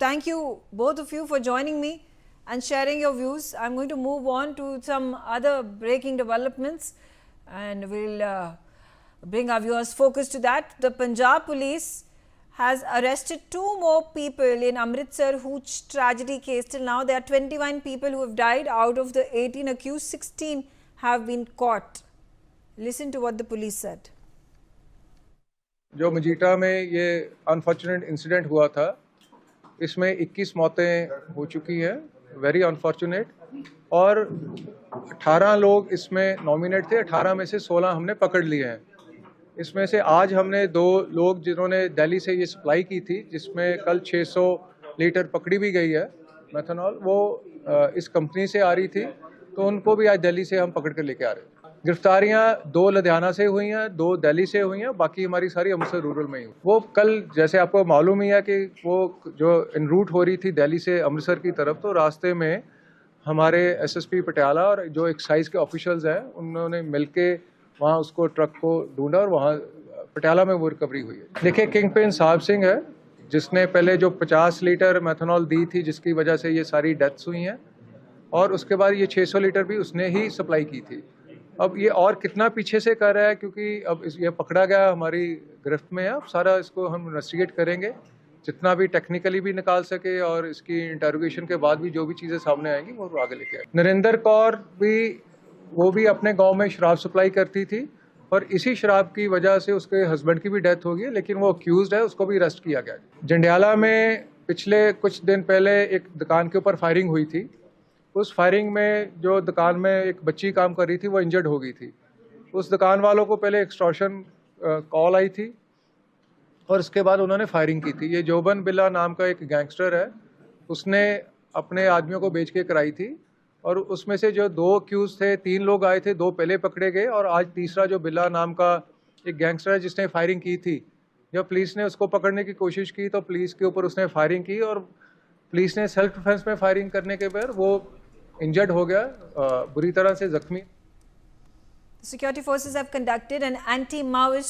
thank you, both of you, for joining me and sharing your views. I'm going to move on to some other breaking developments, and we'll bring our viewers' focus to that. The Punjab police has arrested 2 more people in Amritsar Hooch tragedy case. Till now, there are 21 people who have died. Out of the 18 accused, 16 have been caught. Listen to what the police said. जो मजीठा में ये unfortunate incident हुआ था, इसमें 21 मौतें हो चुकी हैं, वेरी अनफॉर्चुनेट, और 18 लोग इसमें नॉमिनेट थे। 18 में से 16 हमने पकड़ लिए हैं। इसमें से आज हमने 2 लोग जिन्होंने दिल्ली से ये सप्लाई की थी, जिसमें कल 600 लीटर पकड़ी भी गई है मेथनॉल, वो इस कंपनी से आ रही थी, तो उनको भी आज दिल्ली से हम पकड़ कर लेके आ रहे हैं। गिरफ्तारियां 2 लुधियाना से हुई हैं, 2 दिल्ली से हुई हैं, बाकी हमारी सारी अमृतसर रूरल में ही। वो कल, जैसे आपको मालूम ही है कि वो जो इन रूट हो रही थी दिल्ली से अमृतसर की तरफ, तो रास्ते में हमारे एसएसपी पटियाला और जो एक्साइज के ऑफिशियल्स हैं, उन्होंने मिलके वहाँ उसको ट्रक को ढूंढा और वहाँ पटियाला में वो रिकवरी हुई है। देखिए, किंग पिन साहब सिंह है, जिसने पहले जो 50 लीटर मेथनॉल दी थी, जिसकी वजह से ये सारी डेथ्स हुई हैं, और उसके बाद ये 600 लीटर भी उसने ही सप्लाई की थी। अब ये और कितना पीछे से कर रहा है, क्योंकि अब ये पकड़ा गया, हमारी गिरफ्त में है। अब सारा इसको हम इन्वेस्टिगेट करेंगे, जितना भी टेक्निकली भी निकाल सके, और इसकी इंटरोगेशन के बाद भी जो भी चीज़ें सामने आएंगी वो आगे लेके आएंगे। नरेंद्र कौर भी, वो भी अपने गांव में शराब सप्लाई करती थी, और इसी शराब की वजह से उसके हस्बैंड की भी डेथ हो गई, लेकिन वो अक्यूज्ड है, उसको भी अरेस्ट किया गया। जंडियाला में पिछले कुछ दिन पहले एक दुकान के ऊपर फायरिंग हुई थी। उस फायरिंग में जो दुकान में एक बच्ची काम कर रही थी, वो इंजर्ड हो गई थी। उस दुकान वालों को पहले एक्सटॉर्शन कॉल आई थी, और उसके बाद उन्होंने फायरिंग की थी। ये जोबन बिल्ला नाम का एक गैंगस्टर है, उसने अपने आदमियों को बेच के कराई थी, और उसमें से जो 2 अक्यूज थे, 3 लोग आए थे, 2 पहले पकड़े गए, और आज तीसरा जो बिल्ला नाम का एक गैंगस्टर है जिसने फायरिंग की थी, जब पुलिस ने उसको पकड़ने की कोशिश की तो पुलिस के ऊपर उसने फायरिंग की, और पुलिस ने सेल्फ डिफेंस में फायरिंग करने के बाद वो इंजर्ड हो गया, बुरी तरह से जख्मी। Security forces have conducted an anti-Maoist